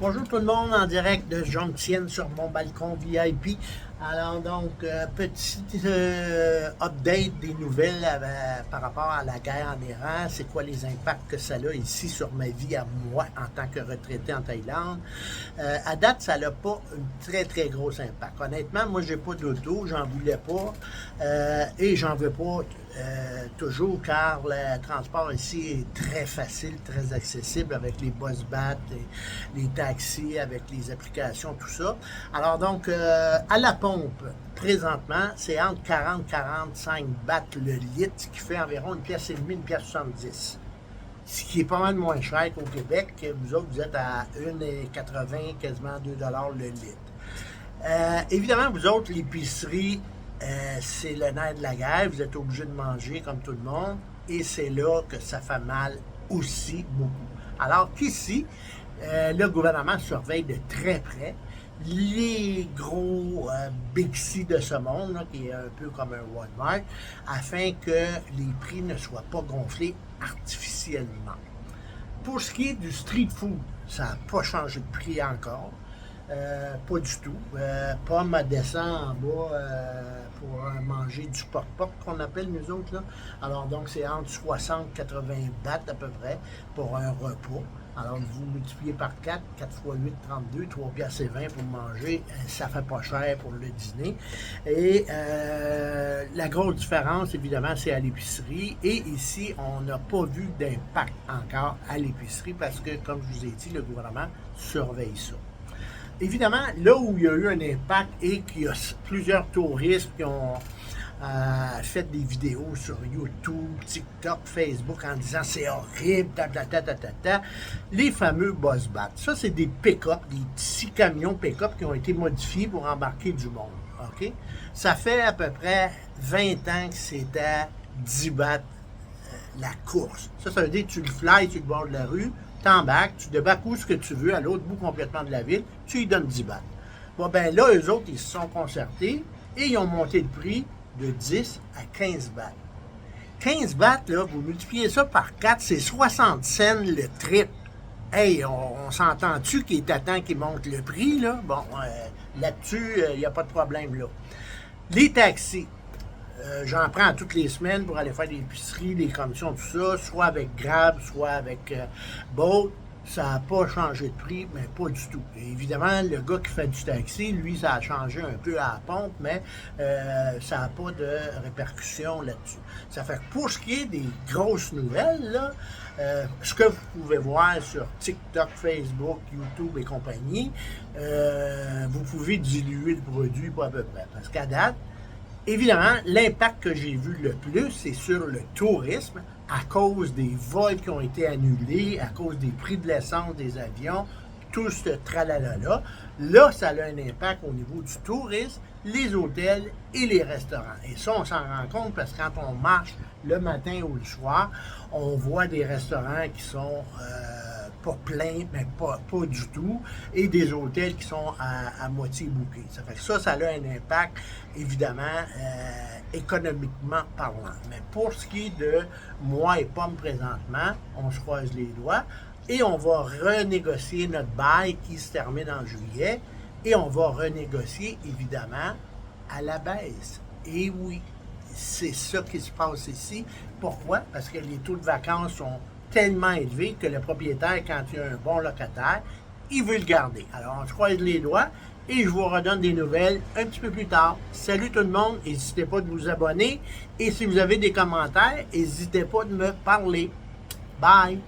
Bonjour tout le monde en direct de Jonquière sur mon balcon VIP. Alors donc, petite update des nouvelles par rapport à la guerre en Iran. C'est quoi les impacts que ça a ici sur ma vie à moi en tant que retraité en Thaïlande. À date, ça n'a pas un très gros impact. Honnêtement, moi, j'ai pas d'auto, j'en voulais pas et j'en veux pas toujours car le transport ici est très facile, très accessible avec les bus bat, les taxis, avec les applications, tout ça. Alors donc, à la pompe, présentement, c'est entre 40 et 45 bahts le litre, ce qui fait environ une pièce et demie, une pièce 70. Ce qui est pas mal moins cher qu'au Québec. Vous autres, vous êtes à 1,80, quasiment 2 le litre. Évidemment, vous autres, l'épicerie, c'est le nerf de la guerre. Vous êtes obligé de manger comme tout le monde. Et c'est là que ça fait mal aussi beaucoup. Alors qu'ici, le gouvernement surveille de très près les gros Bixi de ce monde, là, qui est un peu comme un Walmart, afin que les prix ne soient pas gonflés artificiellement. Pour ce qui est du street food, ça n'a pas changé de prix encore. Pas du tout. Pomme descend en bas pour manger du pork-pork qu'on appelle nous autres. Là. Alors donc c'est entre 60 et 80 bahts à peu près pour un repas. Alors vous multipliez par 4, 4 x 8, 32, 3 piastres et 20 pour manger, ça fait pas cher pour le dîner. Et la grosse différence, évidemment, c'est à l'épicerie. Et ici, on n'a pas vu d'impact encore à l'épicerie parce que, comme je vous ai dit, le gouvernement surveille ça. Évidemment, là où il y a eu un impact et qu'il y a plusieurs touristes qui ont fait des vidéos sur YouTube, TikTok, Facebook en disant c'est horrible, les fameux bus bat. Ça, c'est des pick-up, des petits camions pick-up qui ont été modifiés pour embarquer du monde. OK? Ça fait à peu près 20 ans que c'est à 10 bahts la course. Ça veut dire que tu le fly sur le bord de la rue, t'embarques, tu débarques où ce que tu veux, à l'autre bout complètement de la ville, tu lui donnes 10 bahts. Bon, ben là, eux autres, ils se sont concertés et ils ont monté le prix de 10 à 15 bahts. 15 bahts, là, vous multipliez ça par 4, c'est 60 cents le trip. Hey, on s'entend-tu qu'il est à temps qu'il monte le prix, là? Bon, là-dessus, il n'y a pas de problème, là. Les taxis. J'en prends toutes les semaines pour aller faire des épiceries, des commissions, tout ça, soit avec Grab, soit avec Bolt. Ça n'a pas changé de prix, mais pas du tout. Et évidemment, le gars qui fait du taxi, lui, ça a changé un peu à la pompe, mais ça n'a pas de répercussions là-dessus. Ça fait que pour ce qui est des grosses nouvelles, là, ce que vous pouvez voir sur TikTok, Facebook, YouTube et compagnie, vous pouvez diluer le produit pas à peu près. Parce qu'à date, évidemment, l'impact que j'ai vu le plus, c'est sur le tourisme, à cause des vols qui ont été annulés, à cause des prix de l'essence des avions, tout ce tralala-là. Là, ça a un impact au niveau du tourisme, les hôtels et les restaurants. Et ça, on s'en rend compte parce que quand on marche le matin ou le soir, on voit des restaurants qui sont pas pleins, mais pas du tout, et des hôtels qui sont à moitié bouqués. Ça fait que ça a un impact, évidemment, économiquement parlant. Mais pour ce qui est de moi et Pomme présentement, on se croise les doigts, et on va renégocier notre bail qui se termine en juillet, et on va renégocier, évidemment, à la baisse. Et oui, c'est ça qui se passe ici. Pourquoi? Parce que les taux de vacances sont tellement élevés que le propriétaire, quand il a un bon locataire, il veut le garder. Alors, on se croise les doigts et je vous redonne des nouvelles un petit peu plus tard. Salut tout le monde, n'hésitez pas de vous abonner et si vous avez des commentaires, n'hésitez pas de me parler. Bye!